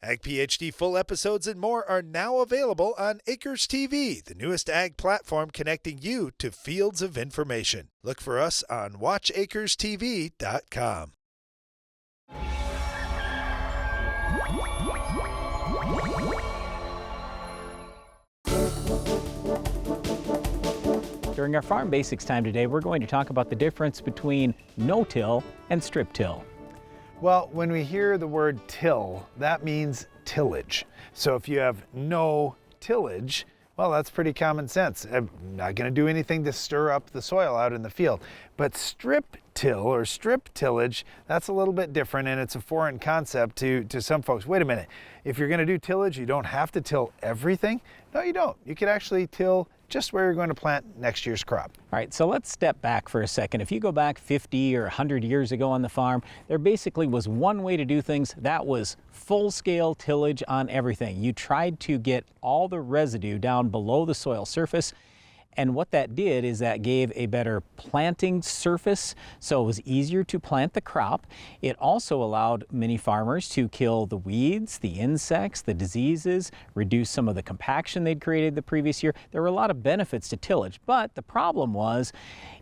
Ag PhD full episodes and more are now available on Acres TV, the newest ag platform connecting you to fields of information. Look for us on watchacrestv.com. During our Farm Basics time today, we're going to talk about the difference between no-till and strip-till. Well, when we hear the word till, that means tillage. So if you have no tillage, well, that's pretty common sense. I'm not going to do anything to stir up the soil out in the field. But strip till or strip tillage, that's a little bit different, and it's a foreign concept to some folks. Wait a minute, if you're going to do tillage, you don't have to till everything? No, you don't. You could actually till just where you're going to plant next year's crop. All right, so let's step back for a second. If you go back 50 or 100 years ago on the farm, there basically was one way to do things. That was full-scale tillage on everything. You tried to get all the residue down below the soil surface. And what that did is that gave a better planting surface, so it was easier to plant the crop. It also allowed many farmers to kill the weeds, the insects, the diseases, reduce some of the compaction they'd created the previous year. There were a lot of benefits to tillage, but the problem was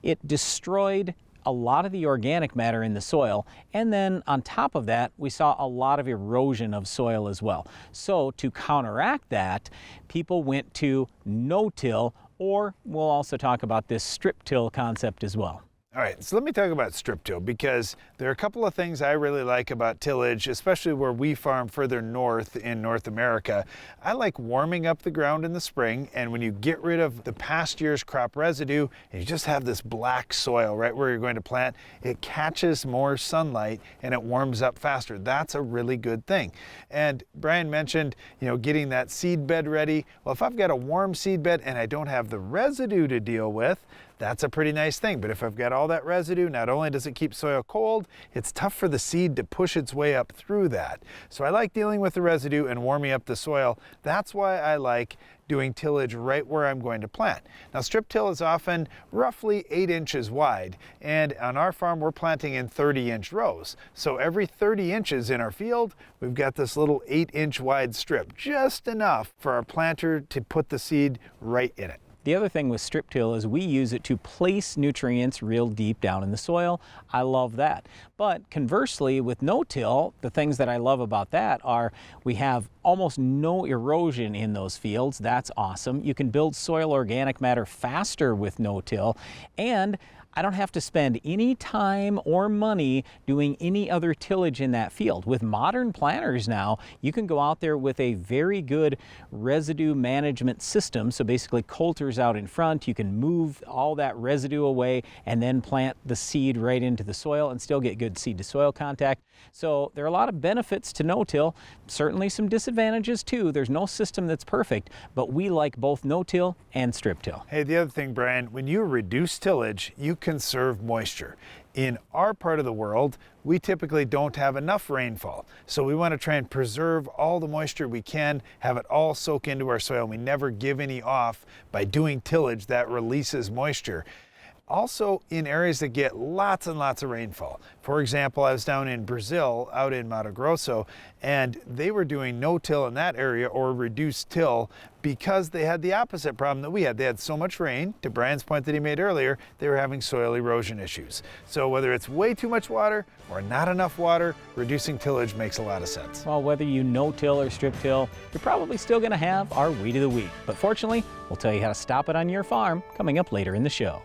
it destroyed a lot of the organic matter in the soil, and then on top of that we saw a lot of erosion of soil as well. So to counteract that, people went to no-till, or we'll also talk about this strip-till concept as well. All right, so let me talk about strip till, because there are a couple of things I really like about tillage, especially where we farm further north in North America. I like warming up the ground in the spring, and when you get rid of the past year's crop residue and you just have this black soil right where you're going to plant, it catches more sunlight and it warms up faster. That's a really good thing. And Brian mentioned, getting that seed bed ready. Well, if I've got a warm seed bed and I don't have the residue to deal with, that's a pretty nice thing. But if I've got all that residue, not only does it keep soil cold, it's tough for the seed to push its way up through that. So I like dealing with the residue and warming up the soil. That's why I like doing tillage right where I'm going to plant. Now, strip till is often roughly 8 inches wide, and on our farm we're planting in 30-inch rows. So every 30 inches in our field, we've got this little 8-inch wide strip, just enough for our planter to put the seed right in it. The other thing with strip till is we use it to place nutrients real deep down in the soil. I love that. But conversely, with no-till, the things that I love about that are we have almost no erosion in those fields. That's awesome. You can build soil organic matter faster with no-till, and I don't have to spend any time or money doing any other tillage in that field. With modern planters now, you can go out there with a very good residue management system. So basically coulters out in front, you can move all that residue away and then plant the seed right into the soil and still get good seed to soil contact. So there are a lot of benefits to no-till, certainly some disadvantages too. There's no system that's perfect, but we like both no-till and strip-till. Hey, the other thing, Brian, when you reduce tillage, you conserve moisture. In our part of the world, we typically don't have enough rainfall. So we want to try and preserve all the moisture we can, have it all soak into our soil. We never give any off by doing tillage that releases moisture. Also in areas that get lots and lots of rainfall. For example, I was down in Brazil, out in Mato Grosso, and they were doing no-till in that area or reduced till because they had the opposite problem that we had. They had so much rain, to Brian's point that he made earlier, they were having soil erosion issues. So whether it's way too much water or not enough water, reducing tillage makes a lot of sense. Well, whether you no-till or strip-till, you're probably still going to have our Weed of the Week. But fortunately, we'll tell you how to stop it on your farm coming up later in the show.